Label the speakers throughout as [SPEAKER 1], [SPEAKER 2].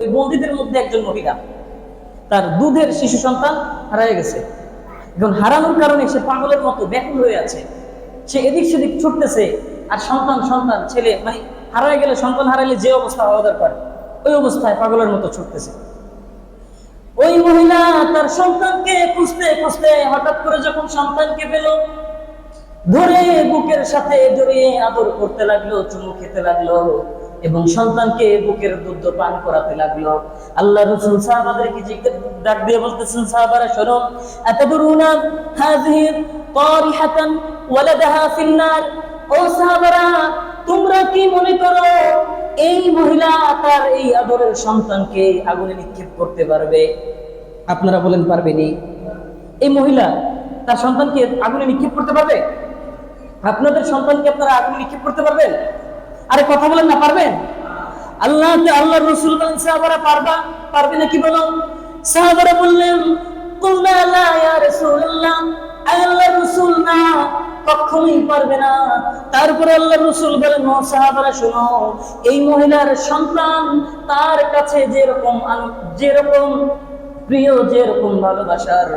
[SPEAKER 1] ওই বন্দীদের মধ্যে একজন মহিলা, তার দুধের শিশু সন্তান হারিয়ে গেছে। এখন হারানোর কারণে সে পাগলের মতো ব্যাকুল হয়ে আছে। সে এদিক সেদিক ছুটতেছে, আর সন্তান সন্তান ছেলে মানে হারায় গেলে, সন্তান হারাইলে যে অবস্থা হওয়া দরকার ওই অবস্থায় পাগলের মতো ছুটতেছে। ওই মহিলা তার সন্তানকে খুঁজতে খুঁজতে হঠাৎ করে যখন সন্তানকে পেল, ধরে বুকের সাথে জড়িয়ে আদর করতে লাগলো, চুমু খেতে লাগলো এবং সন্তানকে বুকের দুধ পান করাতে লাগলো। আল্লাহ রাসূল সাহাবাদেরকে ডাক দিয়ে বলতেছেন, সাহাবারা শোনো, আতাদরুনা হাযিহি তারিহাতান ওয়ালাদাহা ফিন্নার। ও সাহাবারা, তোমরা কি মনে করো এই মহিলা তার এই আদরের সন্তানকে আগুনে নিক্ষেপ করতে পারবে? আপনারা বলেন পারবেনি? এই মহিলা তার সন্তানকে আগুনে নিক্ষেপ করতে পারবে? আপনাদের সন্তানকে আপনারা আগুনে নিক্ষেপ করতে পারবেন? আরে কথা বলেন না, পারবেন? আল্লাহর রাসূল বলেন, সাহাবারা পারবে নাকি বলো? সাহাবারা বললেন, কুলনা লা ইয়া রাসূলুল্লাহ, আল্লাহর রাসূল না, কখনোই পারবে না। তারপরে আল্লাহর রাসূল বলেন, ও সাহাবারা শোনো, এই মহিলার সন্তান তার কাছে যেরকম প্রিয়, যেরকম ভালোবাসার,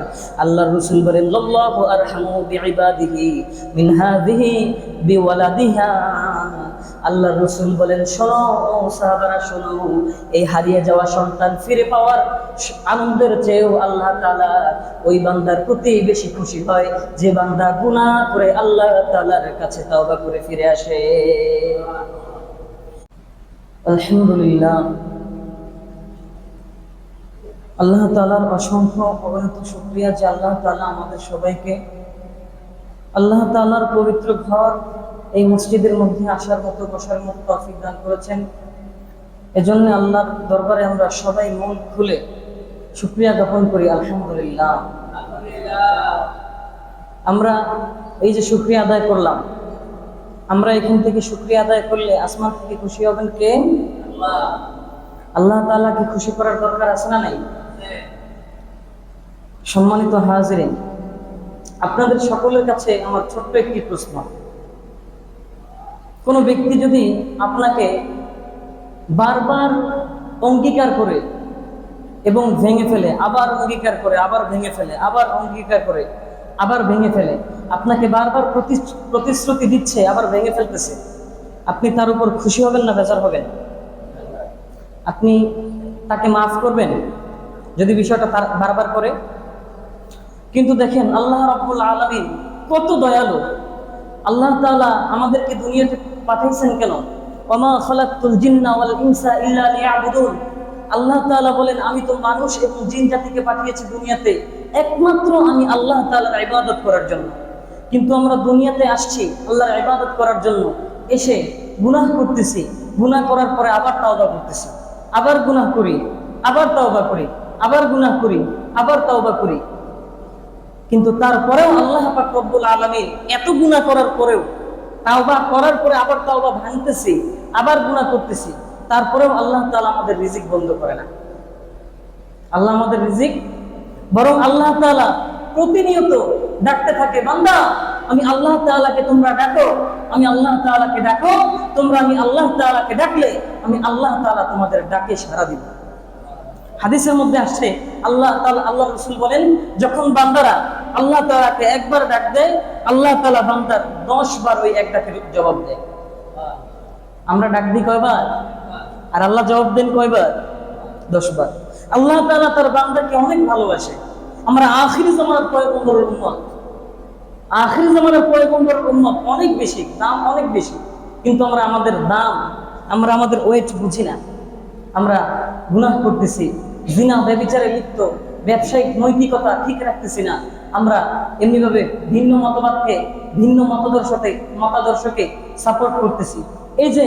[SPEAKER 1] আল্লাহর রাসূল বলেন, আল্লাহু আরহামু বিইবাদিহি মিন হাযিহি বিওয়ালাদিহা। আল্লাহর রাসূল বলেন, শোনো সাহাবারা শোনো, এই হারিয়ে যাওয়া সন্তান ফিরে পাওয়ার আনন্দের চেয়েও আল্লাহ তাআলা ওই বান্দার প্রতি বেশি খুশি হয় যে বান্দা গুনাহ করে আল্লাহ তাআলার কাছে তওবা করে ফিরে আসে। আলহামদুলিল্লাহ, আল্লাহ তাআলার অসংখ্য অগণিত শুকরিয়া যে আল্লাহ তাআলা আমাদের সবাইকে আল্লাহ তাআলার পবিত্র ঘর এই মসজিদের মধ্যে আসার মতো, বসার মতো তৌফিক দান করেছেন। এজন্য আল্লাহর দরবারে আমরা সবাই মন খুলে শুকরিয়া জ্ঞাপন করি। আলহামদুলিল্লাহ। আমরা এই যে শুকরিয়া আদায় করলাম, আমরা এখান থেকে শুকরিয়া আদায় করলে আসমান থেকে খুশি হবেন কে? আল্লাহ। আল্লাহ তাআলাকে খুশি করার দরকার আছে না নাই? সম্মানিত হাজিরিন, আপনাদের সকলের কাছে আমার ছোট্ট একটি প্রশ্ন। কোনো ব্যক্তি যদি আপনাকে বারবার অঙ্গীকার করে এবং ভেঙে ফেলে, আবার অঙ্গীকার করে, আবার ভেঙে ফেলে, আবার অঙ্গীকার করে, আবার ভেঙে ফেলে, আপনাকে বারবার প্রতিশ্রুতি দিচ্ছে, আবার ভেঙে ফেলতেছে, আপনি তার উপর খুশি হবেন না বেজার হবেন? আপনি তাকে মাফ করবেন যদি বিষয়টা তার বারবার করে? কিন্তু দেখেন আল্লাহ রাব্বুল আলামিন কত দয়ালু। আল্লাহ তাআলা আমাদেরকে দুনিয়াতে পাঠিয়েছেন কেন? ওমা খালাকতুল জিন্না ওয়াল ইনসা ইল্লা লিয়াবুদুন। আল্লাহ তাআলা বলেন, আমি তো মানুষ এবং জিন জাতিকে পাঠিয়েছি দুনিয়াতে একমাত্র আমি আল্লাহ তাআলার ইবাদত করার জন্য। কিন্তু আমরা দুনিয়াতে আসছি আল্লাহর ইবাদত করার জন্য, এসে গুনাহ করতেছি, গুনাহ করার পরে আবার তাওবা করতেছি, আবার গুনাহ করি, আবার তাওবা করি, আবার গুনাহ করি, আবার তাওবা করি। কিন্তু তারপরেও আল্লাহ পাক রব্বুল আলামিন এত গুনাহ করার পরেও, তাওবা করার পরে আবার তাওবা ভাঙতেছি, আবার গুনাহ করতেছি, তারপরেও আল্লাহ তাআলা আমাদের রিজিক বন্ধ করে না। আল্লাহ আমাদের রিজিক, বরং আল্লাহ তাআলা প্রতিনিয়ত ডাকতে থাকে, বান্দা আমি আল্লাহ তাআলাকে তোমরা ডাকো, আমি আল্লাহ তাআলাকে ডাকো, তোমরা আমি আল্লাহ তাআলাকে ডাকলে আমি আল্লাহ তাআলা তোমাদের ডাকে সাড়া দিব। হাদিসের মধ্যে আসছে আল্লাহ রাসূল বলেন, যখন বান্দারা আল্লাহ তাআলাকে একবার ডাক দেয়, আল্লাহ তাআলা বান্দার 10 বার ওই এক ডাকের জবাব দেয়। আমরা ডাক দিই কয়বার? আর আল্লাহ জবাব দেন কয়বার? 10 বার। আল্লাহ তাআলা তার বান্দাকে অনেক ভালোবাসে। আমরা আখির জামানার পয়গম্বরের উম্মত, আখির জামানার পয়গম্বরের উম্মত, অনেক বেশি দাম, অনেক বেশি, কিন্তু আমরা আমাদের দাম, আমরা আমাদের ওয়েট বুঝি না। আমরা গুনাহ করতেছি, জিনা ব্যভিচারে লিপ্ত, ব্যবসায়িক নৈতিকতা ঠিক রাখতেছি না। আমরা এমনিভাবে ভিন্ন মতবাদকে, ভিন্ন মতাদর্শকে সাপোর্ট করতেছি। এই যে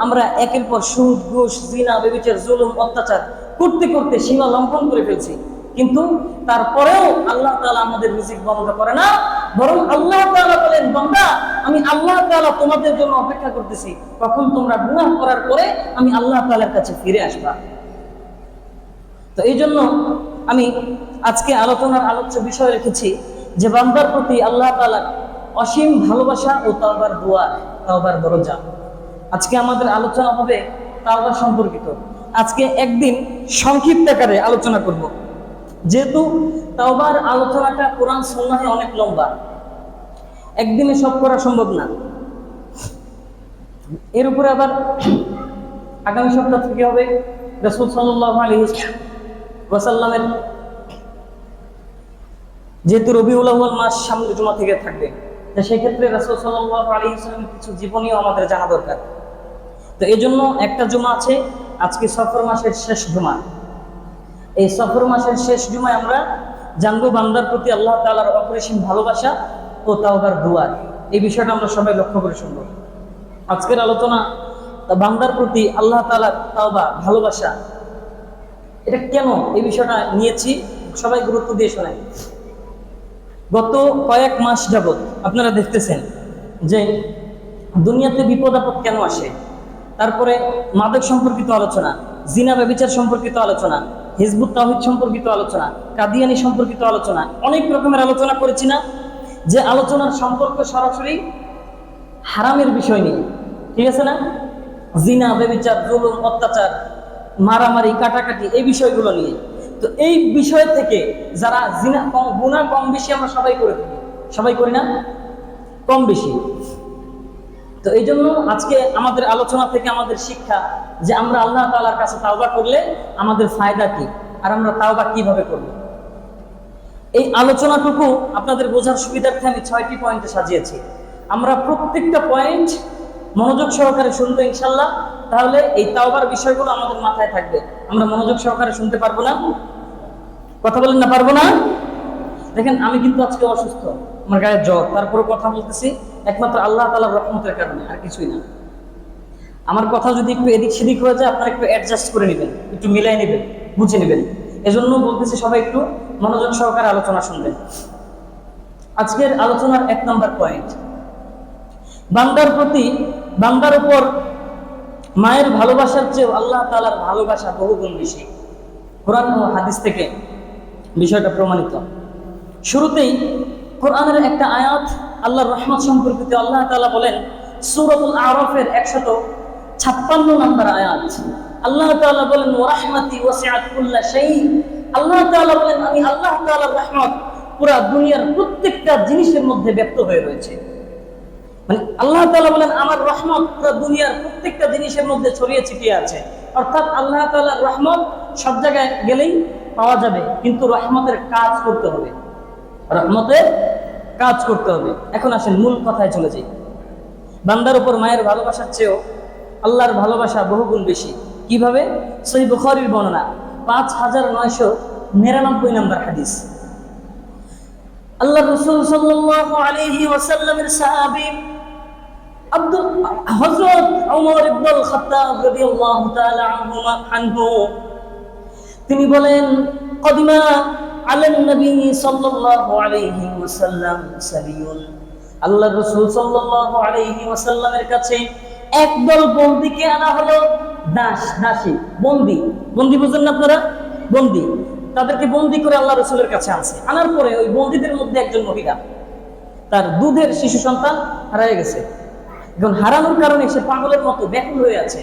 [SPEAKER 1] আমরা একের পর সুদ, ঘুষ, জিনা, ব্যভিচার, জুলুম, অত্যাচার করতে করতে সীমা লঙ্ঘন করে ফেলছি, কিন্তু তারপরেও আল্লাহ তাআলা আমাদের রিজিক বন্ধ করে না, বরং আল্লাহ তাআলা বলেন, বান্দা আমি আল্লাহ তাআলা তোমাদের জন্য অপেক্ষা করতেছি, কখন তোমরা গুনাহ করার পরে আমি আল্লাহ তাআলার কাছে ফিরে আসবা। তো এই জন্য আমি আজকে আলোচনার আলোচ্য বিষয় রেখেছি যে বান্দার প্রতি আল্লাহ তাআলার অসীম ভালোবাসা ও তাওবার দোয়া, তাওবার দরজা। আজকে আমাদের আলোচনা হবে তাওবা সম্পর্কিত। আজকে একদিন সংক্ষিপ্ত আকারে আলোচনা করব, যেহেতু তাওবার আলোচনাটা কোরআন সুন্নাহে অনেক লম্বা, একদিনে সব করা সম্ভব না। এর উপরে আবার আগামী সপ্তাহ থেকে হবে রাসূল সাল্লাল্লাহু আলাইহি ওয়াসাল্লামের, যেহেতু রবিউল আউয়াল মাস সামনে জুমা থেকে থাকবে, তো সেই ক্ষেত্রে রাসূল সাল্লাল্লাহু আলাইহি ওয়াসাল্লামের কিছু জীবনীও আমাদের জানা দরকার। তো এই জন্য একটা জুমা আছে আজকে, সফর মাসের শেষ জুমা। এই সফর মাসের শেষ জুমায় আমরা জানবো বান্দার প্রতি আল্লাহ তাআলার অপরিসীম ভালোবাসা ও তাওবার দুয়ার। এই বিষয়টা আমরা সবাই লক্ষ্য করে শুনব। আজকের আলোচনা বান্দার প্রতি আল্লাহ তাআলার তাওবা, ভালোবাসা, এটা কেন এই বিষয়টা নিয়েছি সবাই গুরুত্ব দিয়ে শোনেন। গত কয়েক মাস যাবত আপনারা দেখতেছেন যে দুনিয়াতে বিপদ আপদ কেন আসে, তারপরে মাদক সম্পর্কিত আলোচনা, জিনা ব্যভিচার সম্পর্কিত আলোচনা, হিজবুত তাওহীদ সম্পর্কিত আলোচনা, কাদিয়ানি সম্পর্কিত আলোচনা, অনেক রকমের আলোচনা করেছি না? যে আলোচনার সম্পর্ক সরাসরি হারামের বিষয় নিয়ে, ঠিক আছে না? জিনা, ব্যভিচার, জুলুম, অত্যাচার, মারামারি, কাটাকাটি, এই বিষয়গুলো নিয়ে। তো এই বিষয় থেকে যারা জিনা, গুনাহ কম বেশি আমরা সবাই করে থাকি, সবাই করি না? কম বেশি। তো এই জন্য আজকে আমাদের আলোচনা থেকে আমাদের শিক্ষা যে আমরা আল্লাহ তাআলার কাছে তাওবা করলে আমাদের ফায়দা কি, আর আমরা তাওবা কিভাবে করব। এই আলোচনাটুকু আপনাদের বোঝার সুবিধার্থে আমি 6টি পয়েন্টে সাজিয়েছি। আমরা প্রত্যেকটা পয়েন্ট মনোযোগ সহকারে শুনবো ইনশাল্লাহ, তাহলে এই তাওবার বিষয়গুলো আমাদের মাথায় থাকবে। আমরা মনোযোগ সহকারে শুনতে পারবো না? কথা বলেন না, পারবো না? দেখেন আমি কিন্তু আজকে অসুস্থ, আমার গায়ে জ্বর, তারপরে কথা বলতেছি একমাত্র আল্লাহ তাআলার রহমতের কারণে, আর কিছুই না। আমার কথা যদি একটু এদিক সেদিক হয়ে যায় আপনারা একটু অ্যাডজাস্ট করে নেবেন, একটু মিলাই নেবেন, বুঝে নেবেন। এজন্য বলতেছি সবাই একটু মনোযোগ সহকারে আলোচনা শুনবেন। আজকের আলোচনার 1 নম্বর পয়েন্ট, বান্দার প্রতি, বান্দার উপর মায়ের ভালোবাসার চেয়ে আল্লাহ তাআলার ভালোবাসা বহুগুণ বেশি। কোরআন ও হাদিস থেকে বিষয়টা প্রমাণিত। শুরুতেই কোরআনের একটা আয়াত আল্লাহর রহমত সম্পর্কিত। আল্লাহ তাআলা বলেন সূরাতুল আরাফের 156 নম্বর আয়াত, আল্লাহ তাআলা বলেন ওয়া রাহমাতি ওয়াসিআত কুল্লা শাই। আল্লাহ তাআলা বলেন আমি আল্লাহ তাআলার রহমত পুরো দুনিয়ার প্রত্যেকটা জিনিসের মধ্যে ব্যক্ত হয়ে রয়েছে। মানে আল্লাহ তাআলা বলেন আমার রহমত পুরো দুনিয়ার প্রত্যেকটা জিনিসের মধ্যে ছড়িয়ে ছিটিয়ে আছে। অর্থাৎ আল্লাহ তাআলার রহমত সব জায়গায় গেলেই পাওয়া যাবে, কিন্তু রহমতের কাজ করতে হবে, রহমতের কাজ করতে হবে। এখন আসেন মূল কথায় চলে যাই। বান্দার উপর মায়ের ভালোবাসার চেয়েও আল্লাহর ভালোবাসা বহুগুণ বেশি। কিভাবে? সহিহ বুখারীর বর্ণনা 5999 নম্বর হাদিস। আল্লাহ রাসূল সাল্লাল্লাহু আলাইহি ওয়াসাল্লামের সাহাবী হযরত ওমর ইবনে খাত্তাব রাদিয়াল্লাহু তাআলা আনহু তিনি বলেন কদিমা আলান নবী সাল্লাল্লাহু আলাইহি ওয়াসাল্লাম সাবিয়ুন। আল্লাহ রাসূল সাল্লাল্লাহু আলাইহি ওয়াসাল্লামের কাছে একদল বন্দীকে আনা হলো, দাসী, বন্দী বুঝেন না আপনারা? বন্দী, তাদেরকে বন্দী করে আল্লাহ রাসূলের কাছে আনছে। আনার পরে ওই বন্দীদের মধ্যে একজন মহিলা, তার দুধের শিশু সন্তান হারিয়ে গেছে। এখন হারানোর কারণে সে পাগলের মতো ব্যাকুল হয়ে আছে,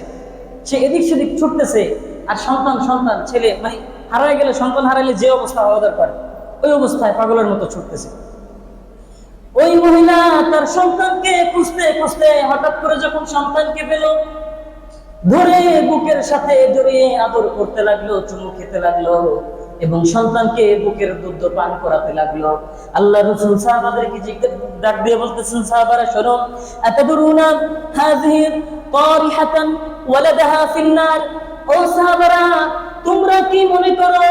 [SPEAKER 1] সে এদিক সেদিক ছুটতেছে। আর সন্তান ছেলে, মানে হারায় গেলে, সন্তান হারাইলে যে অবস্থা হওয়া দরকার ওই অবস্থায় পাগলের মতো ছুটতেছে। ওই মহিলা তার সন্তানকে খুঁজতে খুঁজতে হঠাৎ করে যখন সন্তানকে পেল, ধরে বুকের সাথে জড়িয়ে আদর করতে লাগলো, চুমু খেতে লাগলো এবং সন্তানকে বুকের দুধ পান করাতে লাগলো। আল্লাহ রাসূল সাহাবাদেরকে ডাক দিয়ে বলতেছেন, সাহাবারা শোনো, আতাদরুনা হাযিহি তারিহাতান ওয়ালাদাহা ফিন্নার। ও সাহাবারা, তোমরা কি মনে করো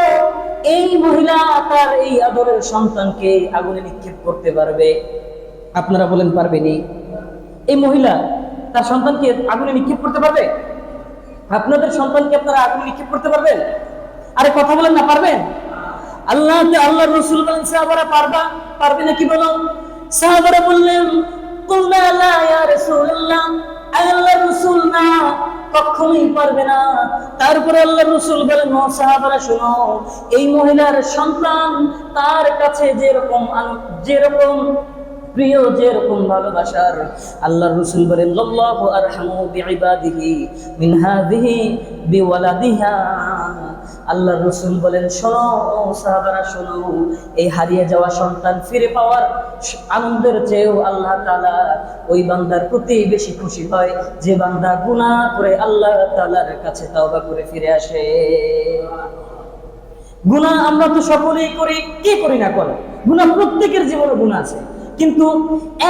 [SPEAKER 1] এই মহিলা তার এই আদরের সন্তানকে আগুনে নিক্ষেপ করতে পারবে? আপনারা বলেন পারবেনি? এই মহিলা তার সন্তানকে আগুনে নিক্ষেপ করতে পারবে? আপনাদের সন্তানকে আপনারা আগুনে নিক্ষেপ করতে পারবেন? আরে কথা বলেন না, পারবেন? আল্লাহর রাসূল বলেন সাহাবারা পারবে নাকি বলো? সাহাবারা বললেন কুলনা লা ইয়া রাসূলুল্লাহ, আল্লাহর রাসূল না, কখনোই পারবে না। তারপরে আল্লাহর রাসূল বলেন ও সাহাবারা শোনো, এই মহিলার সন্তান তার কাছে যেরকম প্রিয় যেরকম ভালোবাসার, আল্লাহর রাসূল বলেন আল্লাহু আরহামু বিইবাদিহি মিন হাযিহি বিওয়ালাদিহা। আল্লাহর রাসূল বলেন, শোনো সাহাবারা শোনো, এই হারিয়ে যাওয়া সন্তান ফিরে পাওয়ার আনন্দের চেয়েও আল্লাহ তাআলা ওই বান্দার প্রতি বেশি খুশি হয় যে বান্দা গুনাহ করে আল্লাহ তাআলার কাছে তওবা করে ফিরে আসে। গুনাহ আমরা তো সকলেই করি, কে করি না করে? গুনাহ প্রত্যেকের জীবনে গুনাহ আছে, কিন্তু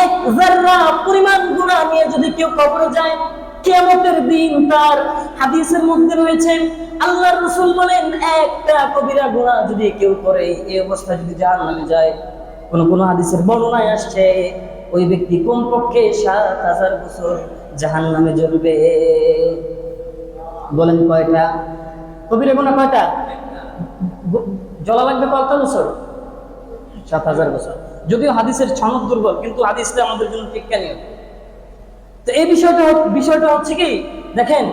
[SPEAKER 1] এক যাররা পরিমাণ গুনাহ নিয়ে যদি কেউ কবরে যায়, কিয়ামতের দিন তার হাদিসের মধ্যে রয়েছে আল্লাহর রাসূল বলেন একটা কবিরা গুনাহ যদি কেউ করে এই অবস্থায় যদি জাহান্নামে যায়, কোন হাদিসের বর্ণনায় আসছে ওই ব্যক্তি কমপক্ষে ৭,০০০ বছর জাহান্নামে জ্বলবে। বলেন কয়টা কবিরা গুনাহ? কয়টা জ্বলা লাগবে? কত বছর? ৭,০০০ বছর। যদিও হাদিসের সনদ দুর্বল, কিন্তু হাদিসটা আমাদের জন্য টিক্কানীয়। তো এই বিষয়টা হচ্ছে কি, দেখেন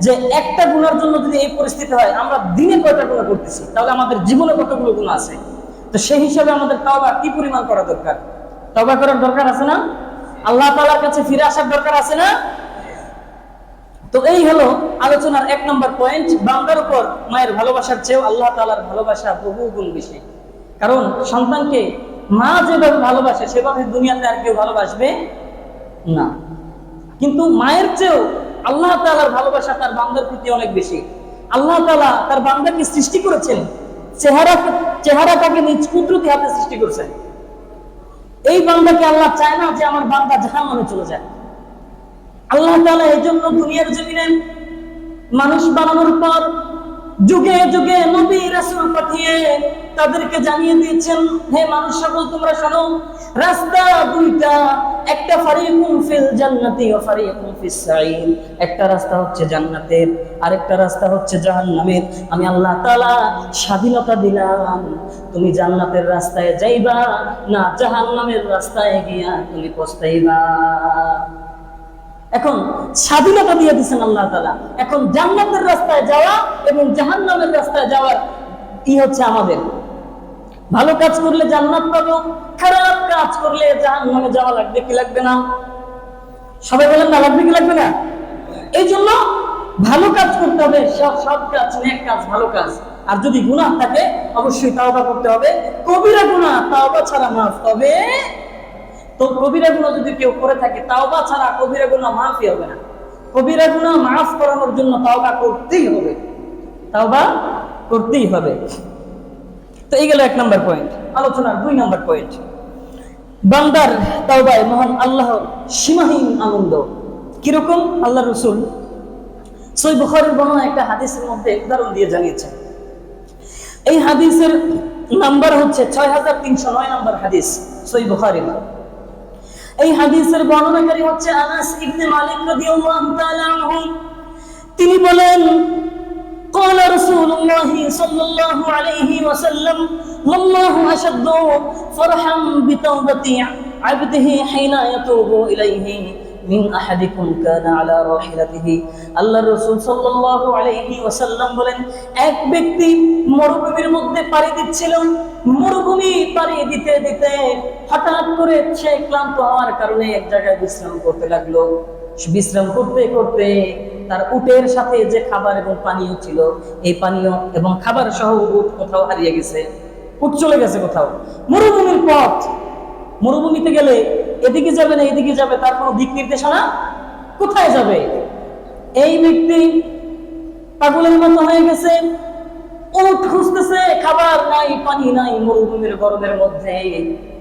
[SPEAKER 1] যে একটা গুনার জন্য যদি এই পরিস্থিতি হয়, আমরা দিনে কয়টা গুনাহ করতেছি, তাহলে আমাদের জীবনে কতগুলো গুনাহ আছে। তো সেই হিসাবে আমাদের তওবা কি পরিমাণ করা দরকার? তওবা করার দরকার আছে না? আল্লাহ তাআলার কাছে ফিরে আসার দরকার আছে না? তো এই হলো আলোচনার ১ নম্বর পয়েন্ট। বান্দার উপর মায়ের ভালোবাসার চেয়েও আল্লাহ তাআলার ভালোবাসা বহু গুণ বেশি। কারণ সন্তানকে মা যেভাবে ভালোবাসে সেভাবে দুনিয়াতে আর কেউ ভালোবাসবে না, কিন্তু মায়ের চেয়েও আল্লাহ তাআলার ভালোবাসা তার বান্দার প্রতি অনেক বেশি। আল্লাহ তাআলা তার বান্দাকে সৃষ্টি করেছেন, চেহারাটাকে নিজ কুদরতি হাতে সৃষ্টি করেছেন। এই বান্দাকে আল্লাহ চায় না যে আমার বান্দা জাহান্নামে চলে যায়। আল্লাহ তাআলা এই জন্য দুনিয়ার জমিনে মানুষ বানানোর পর যুগে যুগে নবী রাসূল পাঠিয়ে তাদেরকে জানিয়ে দিয়েছেন, হে মানুষ সকল তোমরা শোনো, রাস্তা দুইটা, একটা ফারিকুন ফিল জান্নাতি ওয়া ফারিকুন ফিস সাঈর। একটা রাস্তা হচ্ছে জান্নাতের, আরেকটা রাস্তা হচ্ছে জাহান্নামের। আমি আল্লাহ তাআলা স্বাধীনতা দিলাম, তুমি জান্নাতের রাস্তায় যাইবা না জাহান্নামের রাস্তায় গিয়া তুমি পস্তাইবা। এখন স্বাধীনতা দিয়ে দিচ্ছেন আল্লাহ তাআলা। এখন জান্নাতের রাস্তায় যাওয়া এবং জাহান্নামের রাস্তায় যাওয়ার হচ্ছে আমাদের। ভালো কাজ করলে জান্নাত পাবো, খারাপ কাজ করলে জাহান্নামে যাওয়া লাগবে কি লাগবে না? সবাই বলেন না, লাগবে কি লাগবে না? এই জন্য ভালো কাজ করতে হবে, সব কাজ নেক কাজ, ভালো কাজ। আর যদি গুনাহ থাকে অবশ্যই তাওবা করতে হবে। কবিরা গুনাহ তাওবা ছাড়া মাফ হবে। তো কবিরা গুনাহ যদি কেউ করে থাকে, তাওবা ছাড়া কবিরা গুনাহ মাফই হবে না। কবিরা গুনাহ মাফ করানোর জন্য তাওবা করতেই হবে, তাওবা করতেই হবে। তো এই গেল ১ নম্বর পয়েন্ট। আলোচনার ২ নম্বর পয়েন্ট, বান্দার তাওবায় মহান আল্লাহর সীমাহীন আনন্দ। কিরকম? আল্লাহর রাসূল সহিহ বুখারীর বর্ণনা একটা হাদিসের মধ্যে উদাহরণ দিয়ে জানিয়েছেন। এই হাদিসের নাম্বার হচ্ছে ৬৩০৯ নম্বর হাদিস সহিহ বুখারীর। এই হাদিসের বর্ণনাকারী হচ্ছে আনাস ইবনে মালিক রাদিয়াল্লাহু তাআলা আনহু। তিনি বলেন, قال رسول الله صلى الله عليه وسلم والله أشد فرحا بتوبة عبده حين يتوب إليه من أحدكم كان على راحلته। আল্লাহর রাসূল সাল্লাল্লাহু আলাইহি ওয়াসাল্লাম বলেন, এক ব্যক্তি মরুভূমির মধ্যে পাড়ি দিচ্ছিল। মরুভূমি পাড়ি দিতে দিতে হঠাৎ করে সে ক্লান্ত হওয়ার কারণে এক জায়গায় বিশ্রাম করতে লাগলো। বিশ্রাম করতে করতে তার উটের সাথে যে খাবার এবং পানীয় ছিল, এই পানীয় এবং খাবার সহ উট কোথাও হারিয়ে গেছে, উট চলে গেছে কোথাও। মরুভূমির পথ, মরুভূমিতে গেলে এদিকে যাবে না এদিকে যাবে, তার কোনো দিক নির্দেশনা, কোথায় যাবে? এই ব্যক্তি পাগলের মতো হয়ে গেছে, উট খুঁজতেছে, খাবার নাই পানি নাই, মরুভূমির গরমের মধ্যে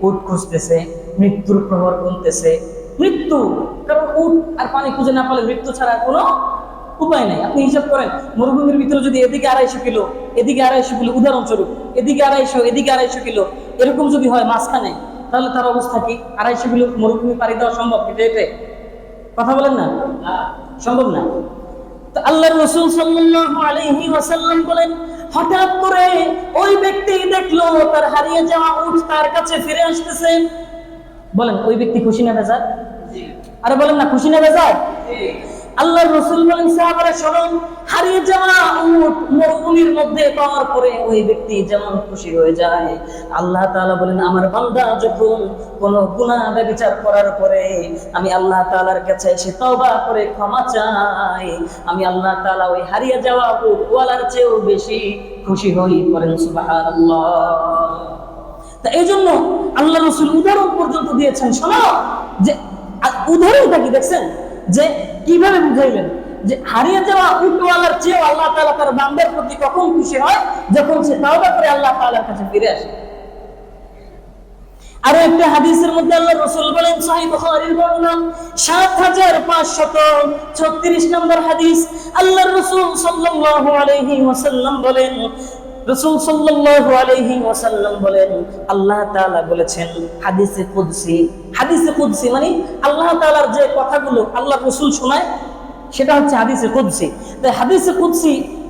[SPEAKER 1] উট খুঁজতেছে, মৃত্যুর প্রহর গুনতেছে। মৃত্যু, কারণ উট আর পানি খুঁজে না পেলে মৃত্যু ছাড়া কোনো উপায় নাই। আপনি হিসাব করেন, মরুভূমির ভিতরে যদি এদিকে ২৫০ কিলো এদিকে ২৫০ কিলো, উদাহরণস্বরূপ এদিকে ২৫০ এদিকে ২৫০ কিলো এরকম যদি হয় মাঝখানে, তাহলে তার অবস্থা কি? ২৫০ কিলো মরুভূমি পাড়ি দেওয়া সম্ভব? হেঁটে কথা বলেন না, সম্ভব না। তো আল্লাহর রাসূল সাল্লাল্লাহু আলাইহি ওয়াসাল্লাম বলেন, হঠাৎ করে ওই ব্যক্তি দেখলো তার হারিয়ে যাওয়া উট তার কাছে ফিরে আসতেছে। বলেন ওই ব্যক্তি খুশি না বেজার? আরে বলেন না, খুশি না বেজার? আল্লাহর রাসূল বলেন, সাহাবারা শোনো, হারিয়ে যাওয়া উট মরুভূমির মধ্যে পাওয়ার পরে ওই ব্যক্তি যেমন খুশি হয়ে যায়, আল্লাহ তাআলা বলেন আমার বান্দা যখন কোনো গুনাহ ব্যভিচার করার পরে আমি আল্লাহ তাআলার কাছে এসে তওবা করে ক্ষমা চাই, আমি আল্লাহ তাআলা ওই হারিয়ে যাওয়া উট ওয়ালার চেয়েও বেশি খুশি হই। করেন সুবহানাল্লাহ। তা এই জন্য আল্লাহ রাসূল উদাহরণ পর্যন্ত দিয়েছেন। শোনো, যে উদাহরণটা কি দেখছেন, যে কিভাবে বুঝাইলেন যে হারিয়ে যাওয়া উটওয়ালার চেয়েও আল্লাহ তাআলা তার বান্দার প্রতি কখন খুশি হয়, যখন সে তওবা করে আল্লাহ তাআলার কাছে ফিরে আসে। আরো একটা হাদিসের মধ্যে আল্লাহ রাসূল বলেন, সহিহ বুখারীর বর্ণনা ৭৫৩৬ নম্বর হাদিস, আল্লাহর রাসূল সাল্লাল্লাহু আলাইহি ওয়াসাল্লাম বলেন, রাসূল সাল্লাল্লাহু আলাইহি ওয়াসাল্লাম বলেন, আল্লাহ তাআলা বলেছেন হাদিসে কুদসি। হাদিসে কুদসি মানে আল্লাহ তাআলার যে কথাগুলো আল্লাহর রাসূল শোনায় সেটা হচ্ছে হাদিসে কুদসি। তাই হাদিসে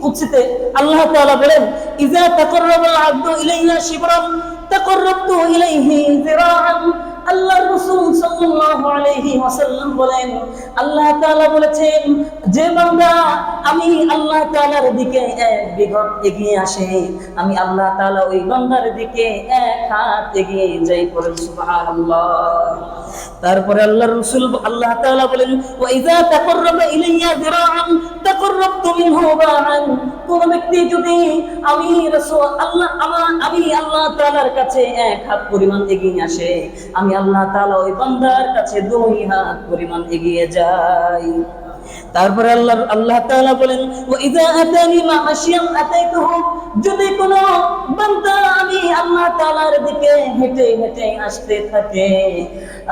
[SPEAKER 1] কুদসিতে আল্লাহ তাআলা বলেন, ইযা তাকাররাবাল আবদু ইলাইয়া শিবরান তাকাররাবতু ইলাইহি যিরাআন। আল্লাহর রাসূল সাল্লাল্লাহু আলাইহি ওয়াসাল্লাম বলেন, আল্লাহ তাআলা বলেছেন যে বান্দা আমি আল্লাহ তাআলার দিকে এক বিঘত এগিয়ে আসে, আমি আল্লাহ তাআলা ওই বান্দার দিকে এক হাত এগিয়ে যাই। পড়েন সুবহানাল্লাহ। তারপরে আল্লাহর রাসূল আল্লাহ তাআলা বলেন, ওয়া ইযা তাকাররাবা ইলাইয়া যিরাআন তাকাররাবতু মিনহু বা'আন। কোন ব্যক্তি যদি আমি আল্লাহ তাআলার কাছে এক হাত পরিমাণ এগিয়ে আসে, আমি আল্লাহ তাআলা ওই বান্দার কাছে 2 হাত পরিমাণ এগিয়ে যাই। তারপরে আল্লাহ তাআলা বলেন, ওয়া ইযা আতানি মা'শিয়ান আতাইতুহু। যদি কোন বান্দা আমি আল্লাহ তাআলার দিকে হেঁটে হেঁটে আসতে থাকে,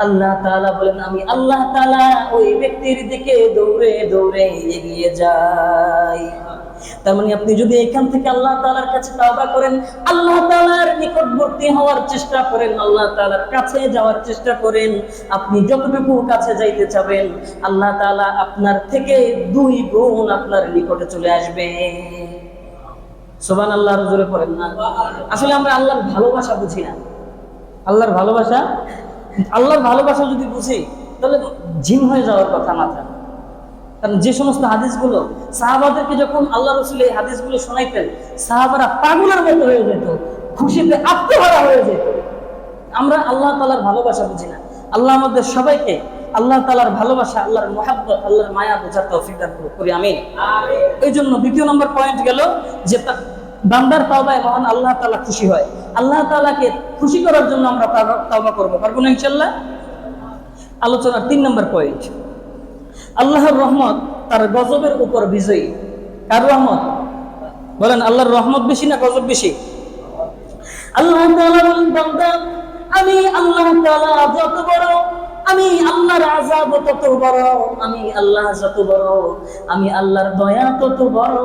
[SPEAKER 1] আল্লাহ তাআলা বলেন আমি আল্লাহ তাআলা ওই ব্যক্তির দিকে দৌড়ে দৌড়ে এগিয়ে যাই। তার মানে আপনি যদি এখান থেকে আল্লাহ তাআলার কাছে তওবা করেন, আল্লাহ তাআলার নিকটবর্তী হওয়ার চেষ্টা করেন, আল্লাহ তাআলার কাছে যাওয়ার চেষ্টা করেন, আপনি যতটুকু কাছে যাইতে চাবেন আল্লাহ তাআলা আপনার থেকে 2 গুণ আপনার নিকটে চলে আসবে। সুবহানাল্লাহ। জোরে পড়েন না। আসলে আমরা আল্লাহর ভালোবাসা বুঝি না। আল্লাহর ভালোবাসা যদি বুঝি তাহলে জিম হয়ে যাওয়ার কথা মাথা। কারণ যে সমস্ত হাদিসগুলো সাহাবাদেরকে যখন আল্লাহ রাসূল এই হাদিসগুলো শোনাইতেন, সাহাবারা পাগলের মতো হয়ে যেত, খুশিতে আত্মহারা হয়ে যেত। আমরা আল্লাহ তাআলার ভালোবাসা বুঝি না। আল্লাহ আমাদের সবাইকে আল্লাহ তাআলার ভালোবাসা, আল্লাহর মুহাব্বত, আল্লাহর মায়া বোঝার তৌফিক দান করি, আমিন। এই জন্য দ্বিতীয় নম্বর পয়েন্ট গেল যে বান্দার তওবায় মহান আল্লাহ তাআলা খুশি হয়। আল্লাহ তাআলাকে খুশি করার জন্য আমরা তওবা করব, পারবো না ইনশাআল্লাহ? আলোচনার 3 নম্বর পয়েন্ট, আল্লাহর রহমত তার গজবের উপর বিজয়ী। কার রহমত? বলেন, আল্লাহর রহমত বেশি না গজব বেশি? আল্লাহ তাআলা বলেন, বান্দা আমি আল্লাহ তাআলা যত বড়, আমি আল্লাহর আযাব তত বড়, আমি আল্লাহ যত বড়, আমি আল্লাহর দয়া তত বড়।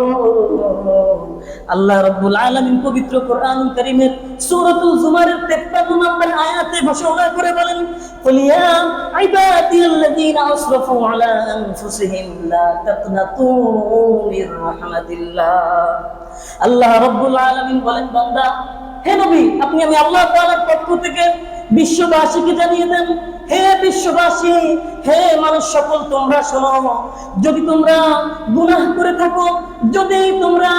[SPEAKER 1] আল্লাহ রাব্বুল আলামিন পবিত্র কোরআনুল কারীমের সূরাতুল জুমারের 53 নম্বর আয়াতে ঘোষণা করে বলেন, কুল ইয়া ইবাদিয়াল্লাযীনা আসরাফু আলা আনফুসিহিম লা তাকনাতু মির রাহমাতিল্লাহ। আল্লাহ রাব্বুল আলামিন বলেন, বান্দা হে নবী, আপনি আমি আল্লাহ তাআলার পক্ষ থেকে বিশ্ববাসীকে জানিয়ে দেন, হে বিশ্ববাসী, হে মানুষ সকল, তোমরা শোনো, যদি তোমরা গুনাহ করে থাকো, যদি তোমরা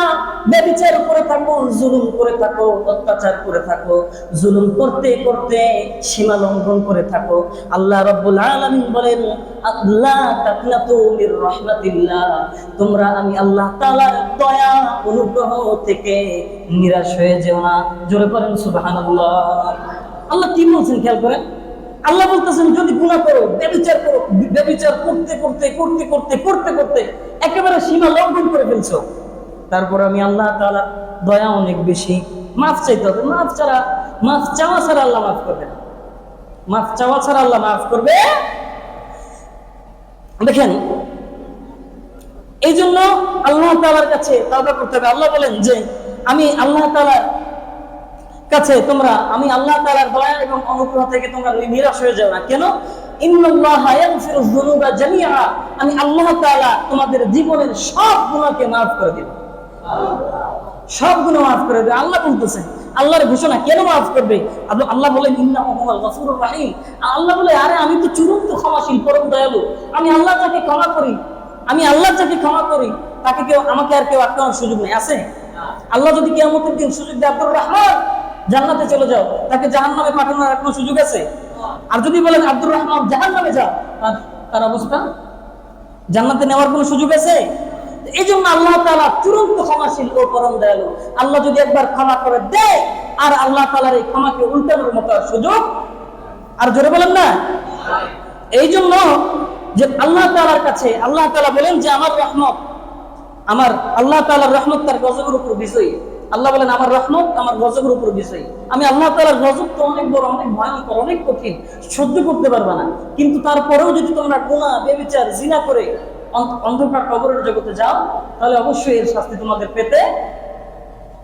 [SPEAKER 1] ব্যভিচার করে থাকো, জুলুম করে থাকো, অত্যাচার করে থাকো, জুলুম করতে করতে সীমা লঙ্ঘন করে থাকো, আল্লাহ রাব্বুল আলামিন বলেন, আল্লাহ তাকনাতু মির রাহমাতিল্লাহ, তোমরা আমি আল্লাহ তাআলার দয়া অনুগ্রহ থেকে নিরাশ হয়ে যেও না। জোরে পড়েন সুবহানাল্লাহ। আল্লাহ কি বলছেন খেয়াল করেন। আল্লাহ বলতেছেন যদি গুনাহ করো, ব্যভিচার করো, ব্যভিচার করতে করতে করতে করতে করতে করতে একেবারে সীমা লঙ্ঘন করে ফেলছো, তারপর আমি আল্লাহ তাআলার দয়া অনেক বেশি, মাফ চাইতে হবে। মাফ চাওয়া ছাড়া আল্লাহ মাফ করবে না। মাফ চাওয়া ছাড়া আল্লাহ মাফ করবে। দেখেন, এই জন্য আল্লাহ তাআলার কাছে তওবা করতে হবে। আল্লাহ বলেন যে আমি আল্লাহ তাআলার কাছে তোমরা, আমি আল্লাহ তাআলার দয়া এবং অনুগ্রহ থেকে তোমরা নিরাশ হয়ে যাও না। কেন? ইন্নাল্লাহা ইয়াগফিরুয যুনুবা জামিআ, আমি আল্লাহ তাআলা তোমাদের জীবনের সব গুনাহকে মাফ করে দেব। সব গুনাহ মাফ করে দেবে আল্লাহ বলতেছেন। আল্লাহর ঘোষণা, কেন মাফ করবে? আল্লাহ বলেন ইন্নাহু হুয়াল গফুরুর রহিম। আল্লাহ বলে, আরে আমি তো চূড়ান্ত ক্ষমাশীল, পরম দয়ালু, আমি আল্লাহ তাকে ক্ষমা করি, আমি আল্লাহ যাকে ক্ষমা করি তাকে কেউ আমাকে আর কেউ আটকানোর সুযোগ নেই, আছে? আল্লাহ যদি কিয়ামতের দিন সুযোগ দেয় আব্দুর রহমান জান্নাতে চলে যাও, তাকে জাহান্নামে পাঠানোর আর কোনো সুযোগ আছে? আর যদি বলেন আব্দুর রহমান জাহান্নামে যাও, তার অবস্থা? জান্নাতে নেওয়ার কোনো সুযোগ আছে? এই জন্য আল্লাহ তাআলা চূড়ান্ত ক্ষমাশীল ও পরম দয়ালু। আল্লাহ যদি একবার ক্ষমা করে দেয়, আর আল্লাহ তাআলার এই ক্ষমাকে উল্টানোর মতো আর সুযোগ, আর জোরে বলেন না। এই জন্য যে আল্লাহ তাআলার কাছে আল্লাহ তাআলা বলেন যে আমার রহমত, আমার আল্লাহ তাআলার রহমত তার গজবের উপর বিজয়ী। আল্লাহ বলেন আমার রহমত আমার গজবের উপর বিজয়ী। আমি আল্লাহ তাআলার গজব তো অনেক বড়, অনেক ভয়ঙ্কর, অনেক কঠিন, সহ্য করতে পারবে না। কিন্তু তারপরেও যদি তোমরা গুনাহ, ব্যভিচার, জিনা করে অন্ধকার কবরের জগতে যাও, তাহলে অবশ্যই এর শাস্তি তোমাদের পেতে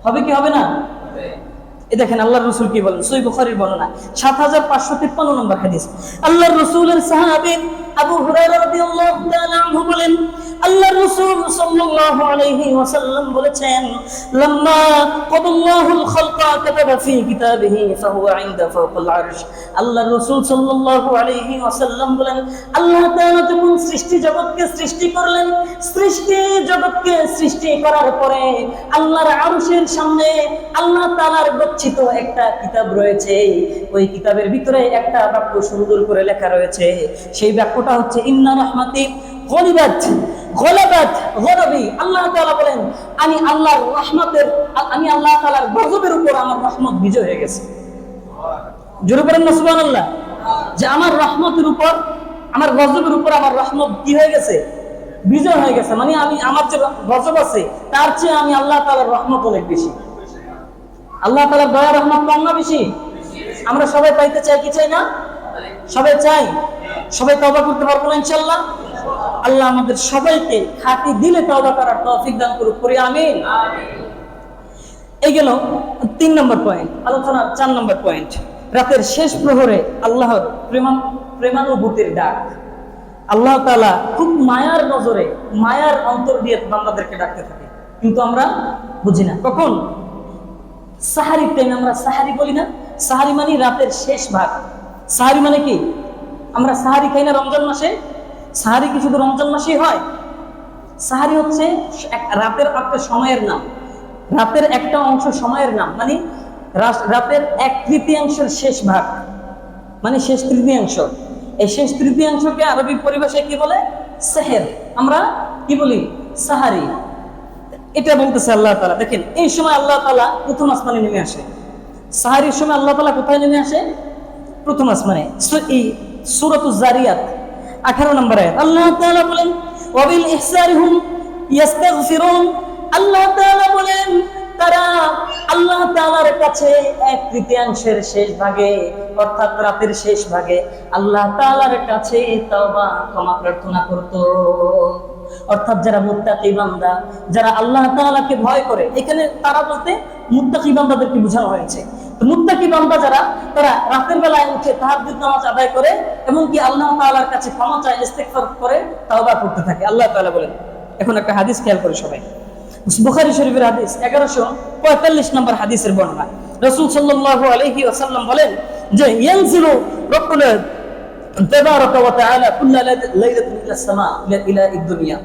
[SPEAKER 1] হবে, কি হবে না? এই দেখেন আল্লাহর রাসূল কি বলেন, সহিহ বুখারীর বর্ণনা ৭৫৫৩ নম্বর হাদিস। আল্লাহর রাসূলের সাহাবী আবু হুরায়রা রাদিয়াল্লাহু তাআলা আনহু বলেন, আল্লাহর রাসূল সাল্লাল্লাহু আলাইহি ওয়াসাল্লাম বলেছেন, লাম্মা কাদাল্লাহুল খালকা কাতাবা ফি কিতাবিহি ফাহুয়া ইনদা ফাওকাল আরশ। আল্লাহর রাসূল সাল্লাল্লাহু আলাইহি ওয়াসাল্লাম বলেন, আল্লাহ তাআলা যখন সৃষ্টি জগৎকে সৃষ্টি করলেন, সৃষ্টি জগৎকে সৃষ্টি করার পরে আল্লাহর আরশের সামনে আল্লাহ তাআলার গচ্ছিত একটা কিতাব রয়েছে। ওই কিতাবের ভিতরে একটা বাক্য সুন্দর করে লেখা রয়েছে। সেই বাক্যটা হচ্ছে ইন্না রাহমাতি গলিবাত গলাবাত গদবি। আল্লাহ তাআলা বলেন আমি আল্লাহর রহমতের, আমি আল্লাহ তাআলার গজবের উপর আমার রহমত বিজয় হয়ে গেছে। জোরে বলেন না সুবহানাল্লাহ। যে আমার রহমতের উপর, আমার গজবের উপর আমার রহমত কি হয়ে গেছে? বিজয় হয়ে গেছে। মানে আমি আমার যে গজব আছে তার চেয়ে আমি আল্লাহ তাআলার রহমত অনেক বেশি। আল্লাহ তাআলার দয়া রহমত কম না বেশি? আমরা সবাই পাইতে চাই কি চাই না? সবাই চাই। সবাই তওবা করতে পারবো না ইনশাআল্লাহ? আল্লাহ আমাদের সবাইকে খাঁটি দিলে তওবা করার তৌফিক দান করুক, করি আমিন। এই গেল ৩ নম্বর পয়েন্ট। আলোচনার ৪ নম্বর পয়েন্ট, রাতের শেষ প্রহরে আল্লাহর প্রেমানুভূতির ডাক। আল্লাহ তাআলা খুব মায়ার নজরে, মায়ার অন্তর দিয়ে বান্দাদেরকে ডাকতে থাকে, কিন্তু আমরা বুঝি না। কখন? সাহারির টাইমে আমরা সাহারি বলি না? সাহারি মানে রাতের শেষ ভাগ। সাহারি মানে কি? আমরা সাহারি খাই না রমজান মাসে? সাহারি কি শুধু রমজান মাসেই হয়? সাহারি হচ্ছে রাতের একটা সময়ের নাম, রাতের একটা অংশ সময়ের নাম, মানে রাতের 1/3 শেষ ভাগ, মানে শেষ তৃতীয়াংশ। এই শেষ তৃতীয়াংশকে আরবি পরিভাষায় কি বলে? সেহের। আমরা কি বলি? সাহারি। এটা বলতেছে আল্লাহ তাআলা। দেখেন এই সময় আল্লাহ তাআলা প্রথম আসমানে নেমে আসে। সাহারির সময় আল্লাহ তাআলা কোথায় নেমে আসে? প্রথম আসমানে। এই সূরাতুজ জারিয়াত 18 নম্বর আয়াত আল্লাহ তাআলা বলেন ওয়াবিল ইহসারিহুম ইস্তাগফিরুন। আল্লাহ তাআলা বলেন তারা আল্লাহ তাআলার কাছে 1/3 শেষ ভাগে, অর্থাৎ রাতের শেষ ভাগে আল্লাহ তাআলার কাছে তওবা ক্ষমা প্রার্থনা করত। অর্থাৎ যারা মুত্তাকি বান্দা, যারা আল্লাহ তাআলাকে ভয় করে, এখানে তারা বলতে মুত্তাকি বান্দাদেরকে বোঝানো হয়েছে। তো মুত্তাকি বান্দা যারা, তারা রাতের বেলায় উঠে তাহাজ্জুদ নামাজ আদায় করে এবং কি আল্লাহ তাআলার কাছে ক্ষমা চায়, ইস্তিগফার করে, তাওবা করতে থাকে। আল্লাহ তাআলা বলেন। এখন একটা হাদিস খেয়াল করে সবাই, বুখারী শরীফের হাদিস 1145 নম্বর হাদিসের বর্ণনা। রাসূল সাল্লাল্লাহু আলাইহি ওয়াসাল্লাম বলেন যে ইয়ানজিলু রাব্বুল তাবারাকা ওয়া তাআলা কুল্লা লাইলাতিন ইলা সামা ইলা দুনিয়া।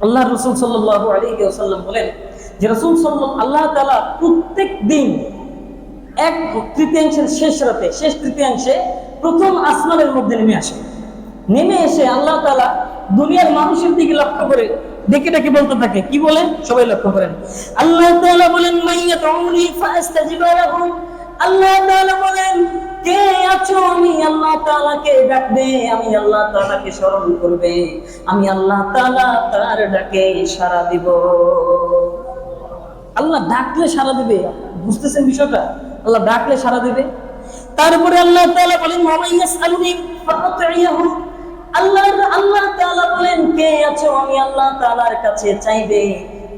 [SPEAKER 1] আল্লাহর রাসূল সাল্লাল্লাহু আলাইহি ওয়াসাল্লাম বলেন যে রাসূল সাল্লাল্লাহু আল্লাহ তাআলা প্রত্যেক দিন 1/3 শেষ রাতে, শেষ তৃতীয়াংশে প্রথম আসমানের মধ্যে নেমে আসে। নেমে এসে আল্লাহ তাআলা দুনিয়ার মানুষের দিকে লক্ষ্য করে ডেকে ডেকে বলতে থাকে। কি বলে? সবাই লক্ষ্য করেন। আল্লাহ তাআলা বলেন মাইয়াতুনি ফাস্তাজিবা লাহু। আল্লাহ তাআলা বলেন কে আছো? আমি আল্লাহ তাআলাকে ডাকবে, আমি আল্লাহ তাআলাকে স্মরণ করবে, আমি আল্লাহ তাআলা তার ডাকে সাড়া দিব। আল্লাহ ডাকলে সাড়া দিবে। বুঝতেছেন বিষয়টা? আল্লাহ ডাকলে সাড়া দিবে। তারপরে আল্লাহ তাআলা বলেন ওয়ামাইয়াসআলুনি ফাআতিয়াহু। আল্লাহ তাআলা বলেন কে আছো? আমি আল্লাহ তাআলার কাছে চাইবে।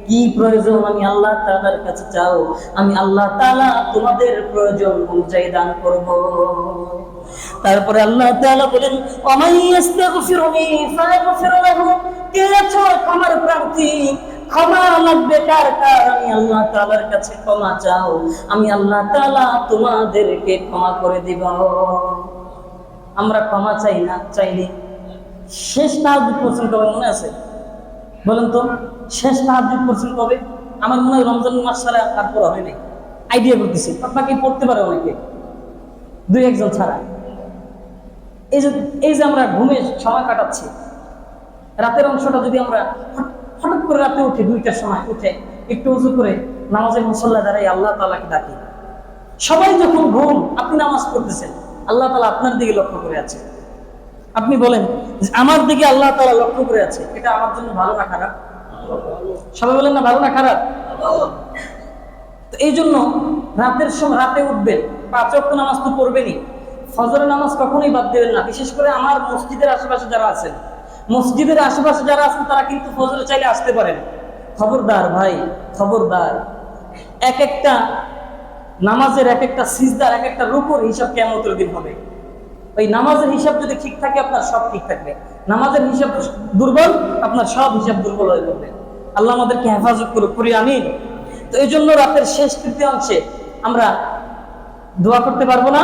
[SPEAKER 1] কি প্রয়োজন? আমি আল্লাহ তাআলার কাছে চাও, আমি আল্লাহ তাআলা তোমাদের প্রয়োজন অনুযায়ী দান করব। তারপরে আল্লাহ তাআলা বলেন ওয়ামাইয়াস্তাগফিরুনি ফাআগফির লাহু। কে আছো ক্ষমার প্রার্থী? ক্ষমা লাগবে কার কার? আমি আল্লাহ তাআলার কাছে ক্ষমা চাও, আমি আল্লাহ তাআলা তোমাদেরকে ক্ষমা করে দিব। আমরা ক্ষমা চাই না? চাইনি। শেষ তাহাজ্জুদ পর্যন্ত মনে আছে বলেন তো শেষ তাহাজ্জুদ পড়ছেন কবে? আমার মনে হয় রমজান মাস ছাড়া আর পড়া হয় নাই, আইডিয়া করতেছি। বাকি পড়তে পারে অনেকে, দুই একজন ছাড়া। এই যে আমরা ঘুমে সময় কাটাচ্ছি, রাতের অংশটা যদি আমরা হঠাৎ করে রাতে উঠে 2টার সময় উঠে একটু উজু করে নামাজের মুসল্লা দাঁড়াই আল্লাহ তাআলাকে ডাকি। সবাই যখন ঘুম, আপনি নামাজ পড়তেছেন, আল্লাহ তাআলা আপনার দিকে লক্ষ্য করে আছে। আপনি বলেন যে আমার দিকে আল্লাহ তাআলা লক্ষ্য করে আছে, এটা আমার জন্য ভালো না খারাপ? সবাই বলেন না ভালো না খারাপ? তো এই জন্য রাতের সময় রাতে উঠবেন, 5 ওয়াক্ত নামাজ তো পড়বেনই। ফজরের নামাজ কখনোই বাদ দেবেন না। বিশেষ করে আমার মসজিদের আশেপাশে যারা আছেন, মসজিদের আশেপাশে যারা আছেন তারা কিন্তু ফজরে চাইলে আসতে পারেন। খবরদার ভাই, খবরদার। এক একটা নামাজের, এক একটা সিজদার, এক একটা রুকুর হিসাব কিয়ামতের দিন হবে। ওই নামাজের হিসাব যদি ঠিক থাকে আপনার সব ঠিক থাকবে, নামাজের হিসাব দুর্বল আপনার সব হিসাব দুর্বল হয়ে যাবে। আল্লাহ আমাদেরকে হেফাজত করুক, করি আমিন। তো এই জন্য রাতের শেষ তৃতীয়াংশে আমরা দোয়া করতে পারবো না,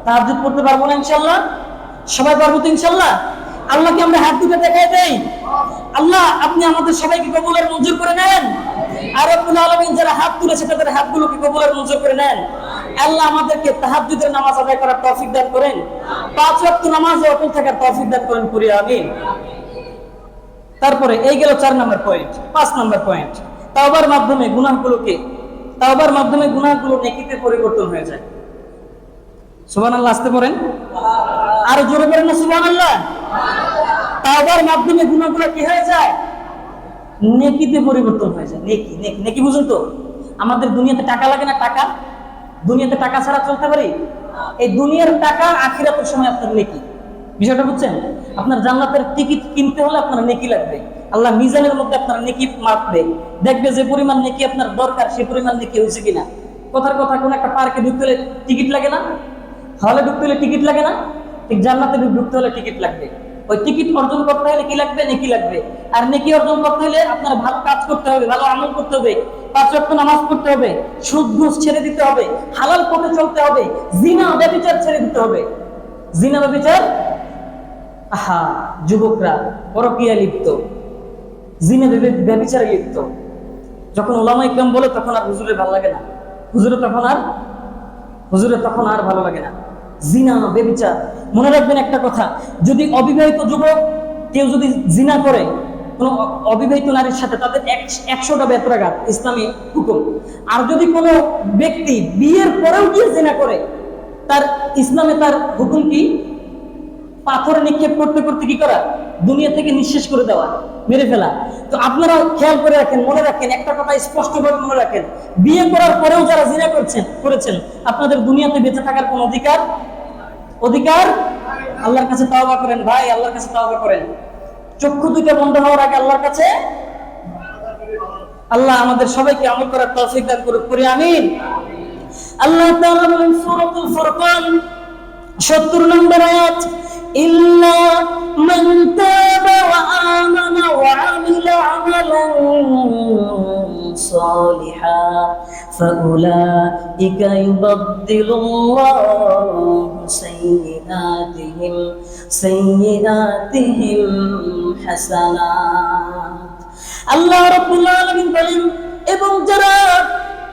[SPEAKER 1] তাহাজ্জুদ পড়তে পারবো না ইনশাআল্লাহ? সবাই পারবো তো ইনশাআল্লাহ? আল্লাহকে আমরা হাত দুটো দেখাই দেই। আল্লাহ আপনি আমাদের সবাইকে কবুলের মঞ্জুর করে নেন। আর রব্বুল আলামিন যারা হাত তুলেছে তাদের হাতগুলোকে কবুলের মঞ্জুর করে নেন। আল্লাহ আমাদেরকে তাহাজ্জুদের নামাজ আদায় করার তৌফিক দান করেন, 5 ওয়াক্ত নামাজে অটল থাকার তৌফিক দান করেন, করি আমিন। তারপরে এই গেল 4 নম্বর পয়েন্ট। 5 নম্বর পয়েন্ট, তাওবার মাধ্যমে গুনাহগুলো নেকিতে পরিবর্তন হয়ে যায়। সুবহানাল্লাহ আসতে পারেন, আর জোরে বলেন না সুবহানাল্লাহ। তাওবার মাধ্যমে গুনাহগুলো কি হয়ে যায়? নেকিতে পরিবর্তন হয়ে যায়। নেকি নেকি নেকি বুঝুন তো, আমাদের দুনিয়াতে টাকা লাগে না? টাকা, দুনিয়াতে টাকা ছাড়া চলতে পারি? এই দুনিয়ার টাকা আখিরাতের সময় আপনার নেকি। বিষয়টা বুঝছেন? আপনার জান্নাতের টিকিট কিনতে হলে আপনার নেকি লাগবে। আল্লাহ মিজানের মধ্যে আপনার নেকি মাপবে, দেখবে যে পরিমাণ নেকি আপনার দরকার সেই পরিমাণ নেকি হয়েছে কিনা। কথার কথা, কোন একটা পার্কে ঢুকতে হলে টিকিট লাগে না? হলে ঢুকতে হলে টিকিট লাগে না? ঠিক জান্নাতে ঢুকতে হলে টিকিট লাগবে। ওই টিকিট অর্জন করতে হলে কি লাগবে? নেকি লাগবে। আর নেকি অর্জন করতে হলে আপনার ভালো কাজ করতে হবে, ভালো আমল করতে হবে, 5 ওয়াক্ত নামাজ পড়তে হবে, সুদ ঘুষ ছেড়ে দিতে হবে, হালাল পথে চলতে হবে, জিনা ব্যভিচার ছেড়ে দিতে হবে। জিনা ব্যভিচার, আহা যুবকরা পরকীয়া লিপ্ত, জিনা ব্যভিচারে লিপ্ত। যখন ওলামা ইকরাম বলে তখন আর হুজুরের ভালো লাগে না, হুজুরের তখন আর ভালো লাগে না। জিনা ব্যভিচার। মনে রাখবেন একটা কথা, যদি অবিবাহিত যুবক কেউ যদি জিনা করে কোন অবিবাহিত নারীর সাথে, তাদের 100টা বেত্রাঘাত, ইসলামী হুকুম। আর যদি কোনো ব্যক্তি বিয়ের পরেও গিয়ে জিনা করে, তার ইসলামে তার হুকুম কি? পাথর নিক্ষেপ করতে করতে কি করা? দুনিয়া থেকে নিঃশেষ করে দেওয়া, মেরে ফেলা। তো আপনারা খেয়াল করে রাখেন, মনে রাখেন, একটা কথা স্পষ্টভাবে মনে রাখেন, বিয়ে করার পরেও যারা জিনা করেছেন আপনাদের দুনিয়াতে বেঁচে থাকার কোন অধিকার আল্লাহর কাছে তাওবা করেন ভাই, আল্লাহর কাছে তাওবা করেন। চক্ষু দুটো বন্ধ হওয়ার আগে আল্লাহর কাছে, আল্লাহ আমাদের সবাইকে আমল করার তৌফিক দান করুক, করি আমিন। আল্লাহ তাআলা বলেন সূরাতুল ফুরকান 70 নম্বর আয়াত, ইল্লা মান তাবা ওয়া আমানা ওয়া আমিলা আমালান সালিহা ফাউলাইকা ইউবাদদিলুল্লাহু সাইয়্যাতিহিম হাসানাত। আল্লাহ রাব্বুল আলামিন বলেন, এবং যারা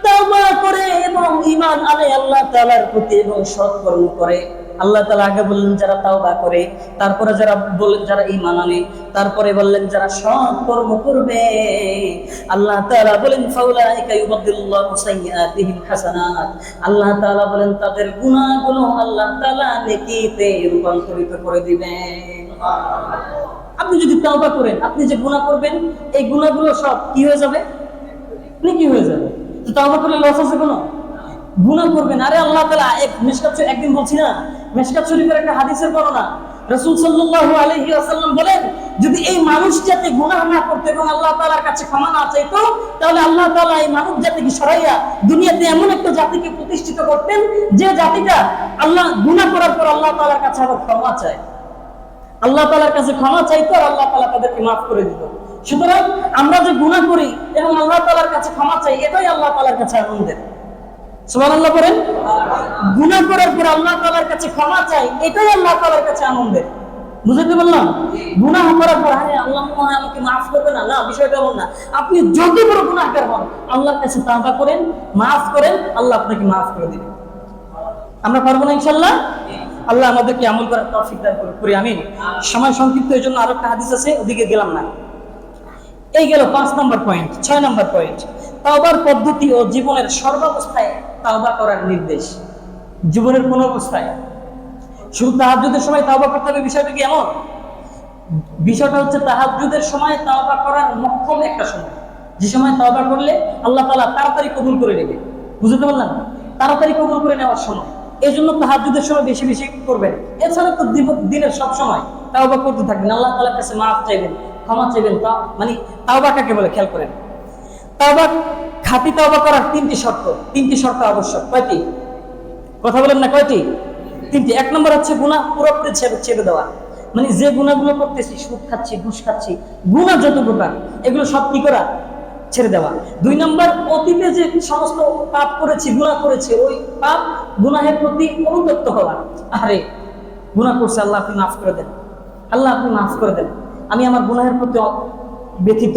[SPEAKER 1] তাওবা করে এবং ঈমান আনে আল্লাহ তাআলার প্রতি এবং সৎকর্ম করে। আল্লাহ তাআলা আগে বললেন যারা তাওবা করে, তারপরে যারা ঈমান আনে, তারপরে বললেন যারা সৎকর্ম করবে। আল্লাহ তাআলা বলেন ফাউলাইকা ইউবাদদিলুল্লাহু সাইয়্যাতিহিম হাসানাত। আল্লাহ তাআলা বলেন তাদের গুনাহগুলো আল্লাহ তাআলা নেকিতে রূপান্তরিত করে দিবেন। আপনি যদি তাওবা করেন, আপনি যে গুনাহ করবেন, এই গুনাহগুলো সব কি হয়ে যাবে? নেকি হয়ে যাবে। তো তাওবা করলে লস আছে কোনো? গুনাহ করবেন, আরে আল্লাহ তাআলা একদিন বলছি না, মিশকাত শরীফের একটা হাদিসের বর্ণনা, রাসূল সাল্লাল্লাহু আলাইহি ওয়াসাল্লাম বলেন, যদি এই মানুষ জাতি গুনাহ না করতে এবং আল্লাহ তাআলার কাছে ক্ষমা না চাইতো, তাহলে আল্লাহ তাআলা এই মানব জাতিকে সরাইয়া দুনিয়াতে এমন একটা জাতিকে প্রতিষ্ঠিত করতেন যে জাতিটা আল্লাহ গুনাহ করার পর আল্লাহ তাআলার কাছে আবার ক্ষমা চায়, আল্লাহ তাআলার কাছে ক্ষমা চাইতো আর আল্লাহ তাআলা তাদেরকে মাফ করে দিত। সুতরাং আমরা যে গুনাহ করি এবং আল্লাহ তাআলার কাছে ক্ষমা চাই, এটাই আল্লাহ তাআলার কাছে আনন্দের। সুবহানাল্লাহ করেন। গুনাহ করার পর আল্লাহ তাআলার কাছে ক্ষমা চাই, এটাই আল্লাহ তাআলার কাছে আনন্দের। বুঝতে পারলাম? গুনাহ করার পর আরে আল্লাহ মনে হয় আমাকে মাফ করবে না, না, বিষয়টা এমন না। আপনি যত বড় গুনাহগার হন, আল্লাহর কাছে তওবা করেন, মাফ করেন, আল্লাহ আপনাকে মাফ করে দিবেন। আমরা পারবো না ইনশাআল্লাহ? আল্লাহ আমাদেরকে আমল করার তৌফিক দান করুন, করি আমিন। সময় সংক্ষিপ্ত, এই জন্য আরো একটা হাদিস আছে, ওদিকে গেলাম না। এই গেল 5 নম্বর পয়েন্ট। 6 নম্বর পয়েন্ট, তাওবার পদ্ধতি ও জীবনের সর্বাবস্থায় তাওবা করার নির্দেশ। জীবনের কোন অবস্থায়, শুধু তাহাজ্জুদের সময় তাওবা করতে হবে বিষয়টা কি এমন? বিষয়টা হচ্ছে তাহাজ্জুদের সময় তাওবা করার মক্ষম একটা সময়, যে সময় তাওবা করলে আল্লাহ তাআলা তাড়াতাড়ি কবুল করে নেবে। বুঝতে পারলেন? তাড়াতাড়ি কবুল করে নেওয়ার সময়, এই জন্য তাহাজ্জুদের সময় বেশি বেশি করবেন। এছাড়া তো দিনের সব সময় তাওবা করতে থাকবেন, আল্লাহ তাআলার কাছে মাফ চাইবেন, ক্ষমা চাইবেন। তা মানে তাওবা কাকে বলে খেয়াল করেন। তাওবা, খাঁটি তাওবা করার 3টি শর্ত, 3টি শর্ত আবশ্যক। কয়টি? কথা বলেন না, কয়টি? 3টি। 1 নম্বর হচ্ছে গুনাহ পুরোপুরি ছেড়ে দেওয়া, মানে যে গুনাহগুলো করতেছি, সুদ খাচ্ছি, ঘুষ খাচ্ছি, গুনাহ যত প্রকার, এগুলো সব কি করা? ছেড়ে দেওয়া। 2 নম্বর, অতীতে যে সমস্ত পাপ করেছি, গুনাহ করেছি, ওই পাপ গুনাহের প্রতি অনুতপ্ত হওয়া। আরে গুনাহ করছে, আল্লাহ আপনি মাফ করে দেন, আল্লাহ আপনি মাফ করে দেন, আমি আমার গুনাহের প্রতি ব্যথিত,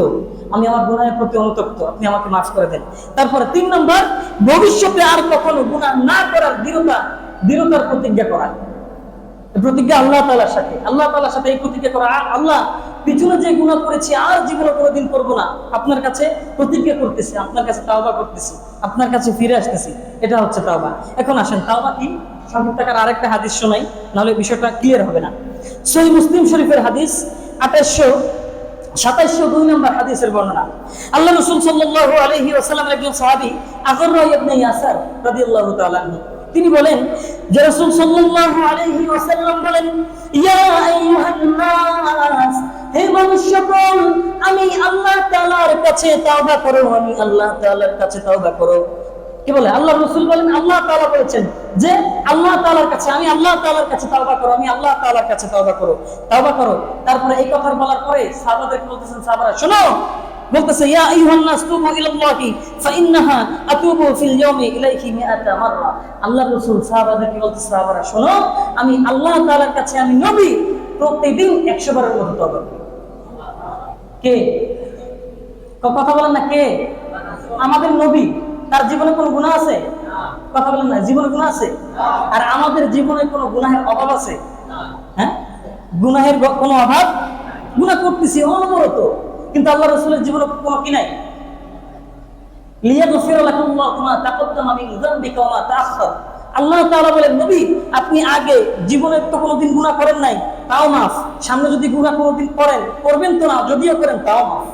[SPEAKER 1] আমি আমার গুনাহের প্রতি অনুতপ্ত, আপনি আমাকে মাফ করে দেন। তারপরে 3 নম্বর, ভবিষ্যতে আর কখনো গুনাহ না করার দৃঢ়তার প্রতিজ্ঞা করা। প্রতিজ্ঞা আল্লাহ তাআলার সাথে, আল্লাহ তাআলার সাথে এই প্রতিজ্ঞা করা, আল্লাহ পিছনে যে গুনাহ করেছি আর জীবনে কোনোদিন করব না, আপনার কাছে প্রতিজ্ঞা করতেছি, আপনার কাছে তাওবা করতেছি, আপনার কাছে ফিরে আসতেছি। এটা হচ্ছে তাওবা। এখন আসেন তাওবা কি, সংক্ষিপ্ত আকারে আরেকটা হাদিস শোনাই, নাহলে বিষয়টা ক্লিয়ার হবে না। সহিহ মুসলিম শরীফের হাদিস 2702 নম্বর হাদিসের বর্ণনা। আল্লাহ রাসূল সাল্লাল্লাহু আলাইহি ওয়াসাল্লামের একজন সাহাবী আকরা ইবনে ইয়াসার রাদিয়াল্লাহু তাআলা আনহু, তিনি বলেন যে রাসূল সাল্লাল্লাহু আলাইহি ওয়াসাল্লাম বলেন, ইয়া আইয়ুহান নাস, হে মানুষগণ, আমি আল্লাহ তাআলার কাছে তাওবা করো, আমি আল্লাহ তাআলার কাছে তাওবা করো। কি বলে? আল্লাহ রাসূল বলেন, আল্লাহ তাআলা বলেছেন যে আল্লাহ তাআলার কাছে, আমি আল্লাহ তাআলার কাছে তাওবা করো, আমি আল্লাহ তাআলার কাছে তাওবা করো, তাওবা করো। তারপরে এই কথা বলার পরে সাহাবাদেরকে বলতেছেন, সাহাবারা শোনো, বলতেছে ইয়া আইয়ুহান নাস তুবু ইলাল্লাহি ফাইন্নাহা আতুবু ফিল ইয়াউমি ইলাইহি মিআতা মাররা। আল্লাহ রাসূল সাহাবাদেরকে বলতেছে, সাহাবারা শোনো, আমি আল্লাহ তাআলার কাছে, আমি নবী, প্রতিদিন 100 বারের মতো তওবা করি। কে? কথা বলেন না, কে? আমাদের নবী। তার জীবনে কোনো গুনাহ আছে? কথা বলেন না, জীবনে গুনাহ আছে? আর আমাদের জীবনে কোনো গুনাহের অভাব আছে? হ্যাঁ, গুনাহের কোনো অভাব? গুনাহ করতেছি অনবরত, কিন্তু আল্লাহ রাসূলের জীবনে কোনো কি নাই? লিয়াগফির লাকুল্লাহু মা তাকদ্দামা মিন যামবিকা ওয়া মা তাআখার। আল্লাহ তাআলা বলেন, নবী, আপনি আগে জীবনে তো কোনোদিন গুনাহ করেন নাই, তাও মাফ। সামনে যদি গুনাহ কোনোদিন করেন, করবেন তো না, যদিও করেন তাও মাফ।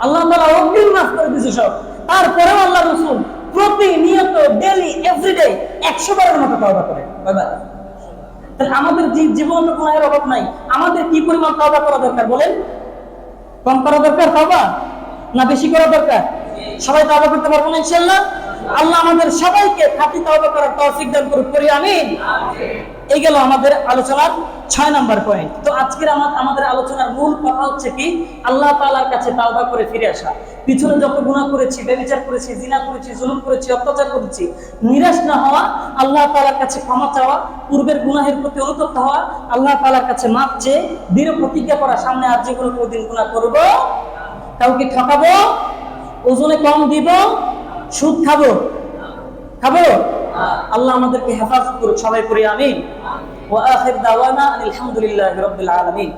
[SPEAKER 1] আল্লাহ তাআলা অগ্রিম মাফ করে দিয়েছে সব। তারপরেও আল্লাহ রাসূল প্রতিনিয়ত, ডেইলি, এভরিডে 100 বারের মতো তওবা করেন। কয়বার? তাহলে আমাদের জীবনে তো গুনাহের অভাব নাই, আমাদের কি পরিমাণ তওবা করা দরকার বলেন? কম করা দরকার তওবা, না বেশি করা দরকার? সবাই তওবা করতে পারবো না ইনশাআল্লাহ? আল্লাহ আমাদের সবাইকে খাঁটি তওবা করার তৌফিক দান করুন, করি আমিন। এই গেল আমাদের আলোচনার 6 নম্বর পয়েন্ট। তো আজকের আমাদের আলোচনার মূল কথা হচ্ছে কি, আল্লাহ তাআলার কাছে তাওবা করে ফিরে আসা। পিছনে যত গুনাহ করেছি, ব্যভিচার করেছি, জিনা করেছি, জুলুম করেছি, অত্যাচার করেছি, নিরাশ না হওয়া, আল্লাহ তাআলার কাছে ক্ষমা চাওয়া, পূর্বের গুনাহের প্রতি অনুতপ্ত হওয়া, আল্লাহ তাআলার কাছে মাপ চেয়ে দৃঢ় প্রতিজ্ঞা করা, সামনে আর যেগুলো কোনোদিন গুনাহ করব, কাউকে ঠকাবো, ওজনে কম দিব, সুদ খাবো, আল্লাহ আমাদেরকে হেফাজত করুক, সবাই করি আমিন। ওয়া আখির দাওয়ানা আলহামদুলিল্লাহি রাব্বিল আলামিন।